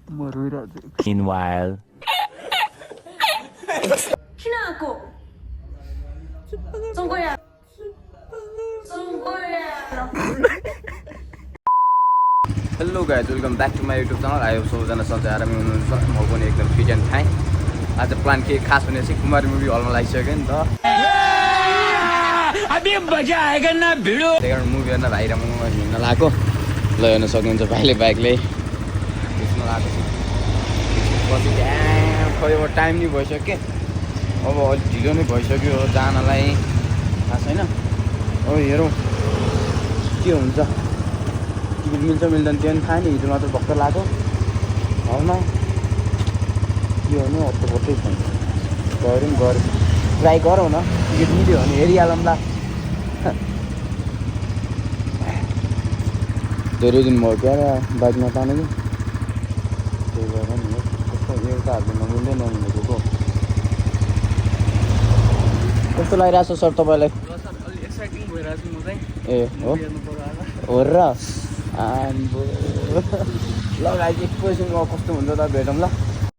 Meanwhile. 신나고 송거야 hello guys welcome back to my YouTube channel आयो सबैजना सधैँ आरामै हुनुहुन्छ म पनि एकदम फिट एन्ड फाइन आज प्लान के खास भने चाहिँ कुमारी मुभी हलमा लागिसक्यो नि त त्यही कारण मुभी हेर्न भाइ र म हिँड्न लगाएको ल हेर्न सक्नुहुन्छ भाइले बाइकले हिँड्न लगाएको पछि खोइ अब टाइम नि भइसक्यो अब अलिक ढिलो नै भइसक्यो जानलाई थाहा छैन अब हेरौँ के हुन्छ टिकट मिल्छ मिल्दैन त्यो पनि थाहा नि हिजो मात्र भर्खर लगाएको हलमा के गर्नु अत्तो छैन गरौँ ट्राई गरौँ न टिकट मिल्यो भने हेरिहालौँ ला धेरै दिन भयो क्या बाइक नतानेको त्यही भएर नि कस्तो एउटा हातले नमिल्दै नमिलेको कस्तो लागिरहेको छ सर तपाईँलाई ए हो हो र ल गाइज एकैछिनमा कस्तो हुन्छ त भेटौँ ल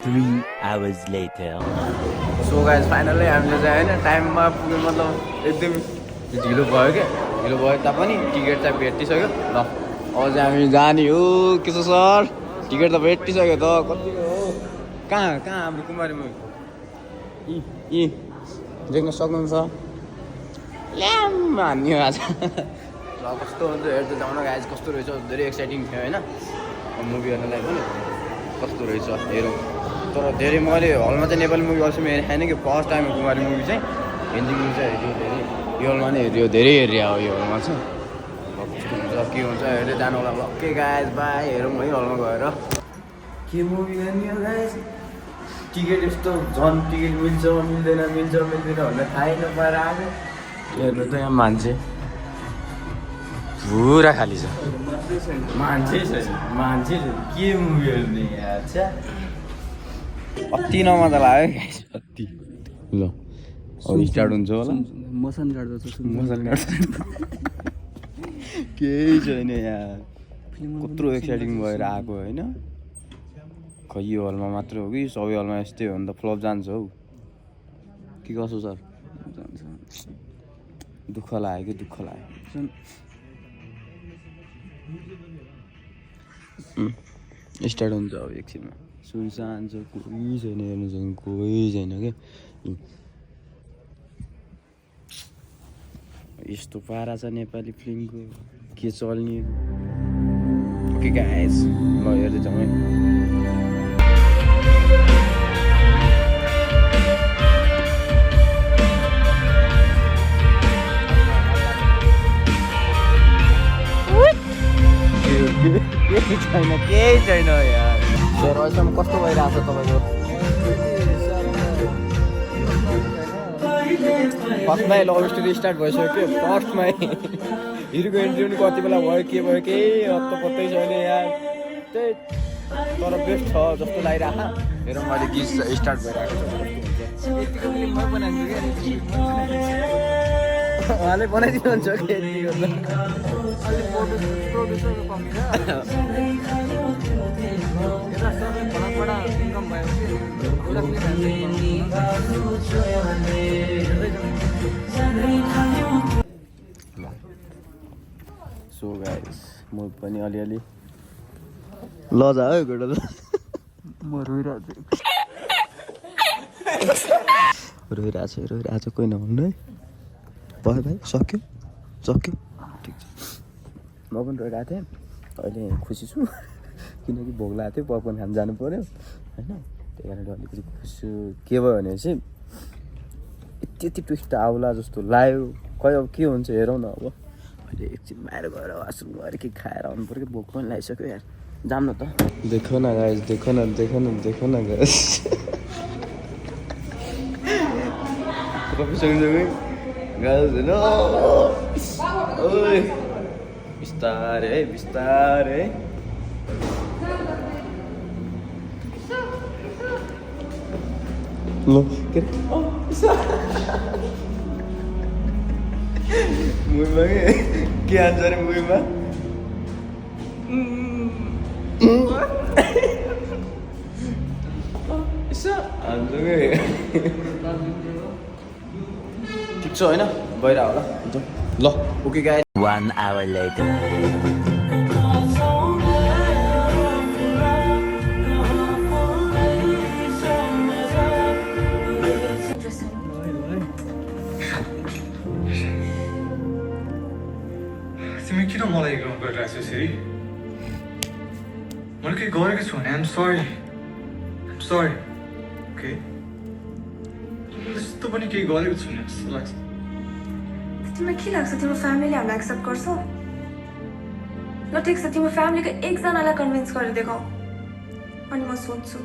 3 hours later. So guys finally हामीले चाहिँ होइन टाइममा पुग्यो मतलब एकदम ढिलो भयो क्या ढिलो भयो तापनि टिकट चाहिँ भेटिसक्यो ल अब चाहिँ हामी जाने हो के छ सर टिकट त भेटिसक्यो त कतिको हो कहाँ हाम्रो कुमारी मुभी यी देख्न सक्नुहुन्छ ल्याम हान्ने आज ल कस्तो हुन्छ हेर्दै जाउँ न गाइज कस्तो रहेछ धेरै एक्साइटिङ थियो होइन मुभी हेर्नलाई पनि कस्तो रहेछ हेरौँ तर धेरै मैले हलमा चाहिँ नेपाली मुभी अल्छी हेरेको छैन कि फर्स्ट टाइम कुमारी मुभी चाहिँ हिन्दी मुभी चाहिँ हेऱ्यो धेरै यो हलमा नै हेऱ्यो धेरै हेरेँ अब यो हलमा चाहिँ कस्तो हुन्छ के हुन्छ हेर्दै जानु होला ल के गाइज बाई हेरौँ है हलमा गएर के मुभी हेर्ने हो गाइज टिकट यस्तो झन् टिकट मिल्छ मिल्दैन भनेर थाहै नपाएर आएको हेर्नु त यहाँ मान्छे पुरा खाली छ मान्छे के मुभी हेर्ने यार अति नमजा लाग्यो अति ल अब स्टार्ट हुन्छ होला मसन गाड्दछ केही छैन यहाँ कत्रो एक्साइटिङ भएर आएको होइन खै यो हलमा मात्र हो कि सबै हलमा यस्तै हो भने त फ्लप जान्छ हौ के कसो सर दुःख लाग्यो कि स्टार्ट हुन्छ अब एकछिनमा सुनसान छ कोही छैन हेर्नु छैन कोही छैन क्या यस्तो पारा छ नेपाली फिल्मको के चल्ने ओके गाइस ल हेर्दै जाउँ है केही छैन यार सर अहिलेसम्म कस्तो भइरहेको छ तपाईँको फर्स्टमै लभ स्टोरी स्टार्ट भइसक्यो फर्स्टमै हिरोको एन्ट्री पनि कति बेला भयो के भयो केही हत्त पत्तै छैन यार त्यही तर बेस्ट छ जस्तो लागिरहेको हेरौँ अहिले गीत स्टार्ट भइरहेको छ उहाँले बनाइदिनुहुन्छ कि यतिको सो गाइस म पनि अलिअलि लजा है गोडा ल म रोइरहेको रोइरहेको कोही नहुनु है भयो भाइ सक्यो ठिक छ म पनि रोइरहेको थिएँ अहिले खुसी छु किनकि भोक लागेको थियो पपकर्न खान जानु पऱ्यो होइन त्यही कारणले अलिकति खुसी छु के भयो भने चाहिँ यति ट्विस्ट आउला जस्तो लाग्यो खै अब के हुन्छ हेरौँ न अब अहिले एकछिन बाहिर गएर वासरुम गएर के खाएर आउनु पऱ्यो भोक पनि लागिसक्यो यार जाऊँ न त देखो न गाइस देखो न गाइस सँगसँगै गाइस हेर्नु ओइ बिस्तारै ल के मुभीमा के हान्छ अरे मुभीमा ठिक छ होइन भइरह होला ल ओके गाइस 1 hour later. तिमी किन मलाई इग्नोर गरिरहेको छौ सिरी मैले केही गरेको छु भने आइएम सरी ओके यस्तो पनि केही गरेको छुइनँ जस्तो लाग्छ तिमीलाई के लाग्छ तिम्रो फ्यामिलीले हामीलाई एक्सेप्ट गर्छ ल ठिक छ तिम्रो फ्यामिलीको एकजनालाई कन्भिन्स गरेर देखाऊ अनि म सोध्छु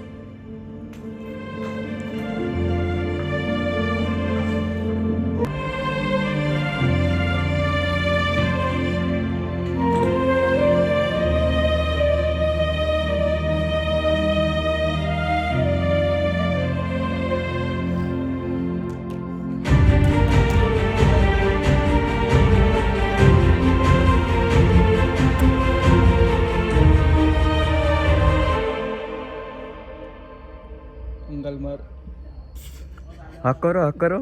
अंगल मार हक करो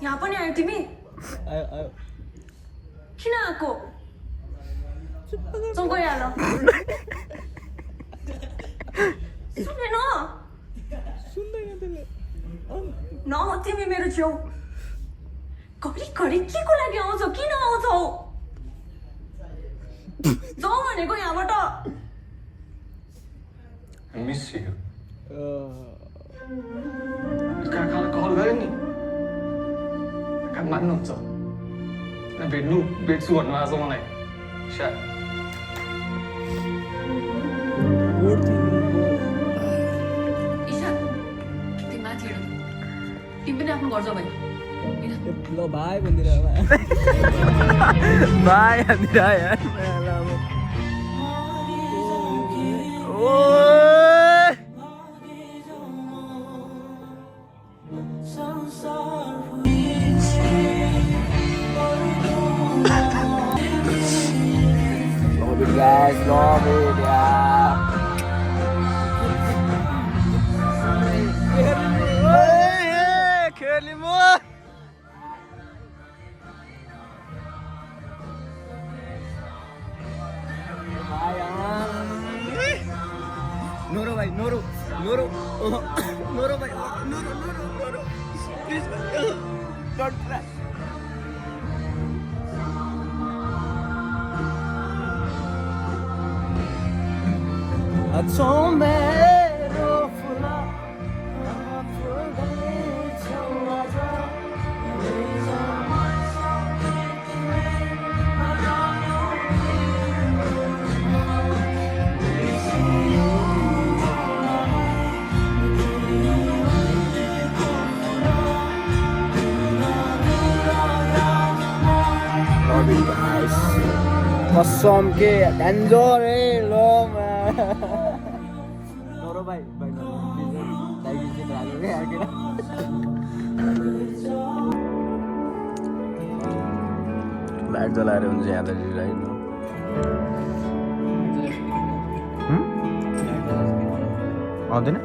यहाँ पनि आयो तिमी आयो आयो किन आएको जाउँ गइहाल सुनेन न तिमी मेरो छेउ घरि के को लागि आउँछौ किन आउँछौ जाउँ भनेको यहाँबाट I miss you. काकालाई कल गरेँ नि काका मान्नुहुन्छ भेट्छु भन्नु आज मलाई सायद ईशा तिमी माथि हिँड तिमी पनि आफ्नो घर जाऊ भाइ ल भाइ भनिदिएर बाई हामीरा यार ओए love it guys love it yeah खेली म नोरो भाइ नोरो भाइ नोरो प्लिज डोन्ट क्राई अच्छा मेरो फुला कसम के डेन्जर है लो नोरो भाइ लाइट जलाएर हुन्छ यहाँनिर होइन आउँदैन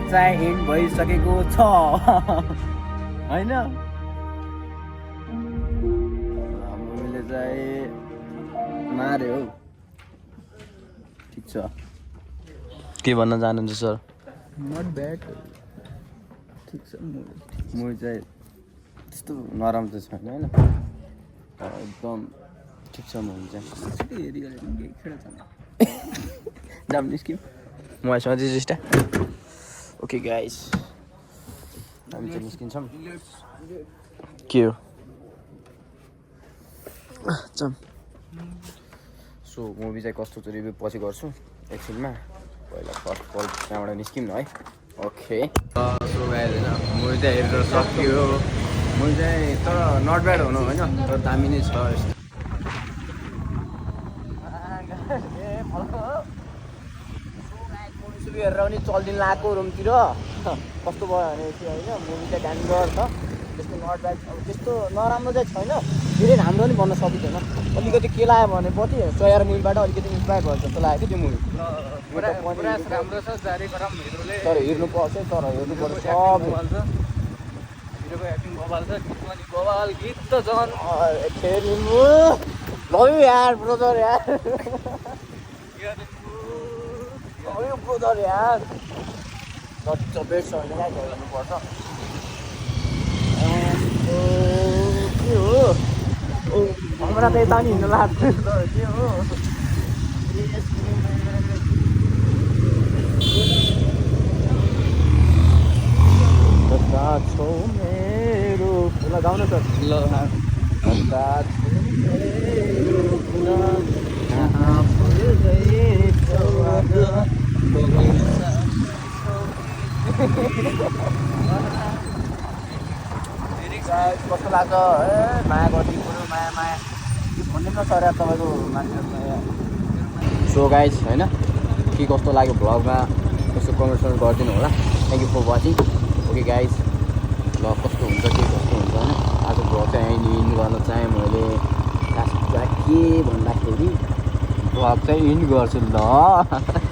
चाहिँ इन्ड भइसकेको छ होइन हामीले चाहिँ मार्यो हौ ठिक छ के भन्न चाहनुहुन्छ सर नट ब्याड ठिक छ मुभी चाहिँ त्यस्तो नराम्रो चाहिँ छैन होइन एकदम ठिक छ मुभी चाहिँ जाम निस्क्यौँ मसँग चाहिँ टिस्टा ओके गाइस हामी चाहिँ निस्किन्छौँ के हो जाम सो मुभी चाहिँ कस्तो छ रिभ्यू पछि गर्छु एकछिनमा पहिला फर्स्ट अफ अल त्यहाँबाट निस्क्यौँ न है ओके सो गाइस होइन मुभी चाहिँ हेरेर सक्यो मुभी चाहिँ तर नट ब्याड हुनु होइन तर दामी नै छ यस्तो हेरेर पनि चल्दिन लगाएको रुमतिर कस्तो भयो भने चाहिँ होइन मुभी चाहिँ ड्यान्जर छ त्यस्तो नट ब्याड अब त्यस्तो नराम्रो चाहिँ छैन धेरै राम्रो पनि भन्न सकिँदैन अलिकति के लाग्यो भने पछि चयर मुभीबाट अलिकति इन्सपायर भयो जस्तो लाग्यो कि त्यो मुभी राम्रो छ जारी गरम हिरोले तर हेर्नुपर्छ तर हेर्नुपर्छ सब हिरोको एक्टिङ बवाल छ गीत पनि बवाल गीत त झन् फेरि लभ यु यार ब्रदर यार ब्रदर यार जति छ बेस्ट छ भने क्या हेर्नुपर्छ के हो हमरा त यता नि हिँड्नु लाग्छ के हो कता छौ मेरो ल गाउन त ल कता छौ मेरो कुरा कहाँ फुल गएछौ आज कस्तो लाग्छ ए माया गरिदिनु पऱ्यो माया माया भन्ने न सर तपाईँको मान्छेहरू सो गाइज होइन के कस्तो लाग्यो भ्लगमा कस्तो कमेन्ट गरिदिनु होला thank you for watching okay guys ल कस्तो हुन्छ के कस्तो हुन्छ होइन आज भ्लग चाहिँ यहीँ इन्ड गर्न चाहेँ मैले लास्ट के भन्दाखेरि भ्लग चाहिँ इन्ड गर्छु ल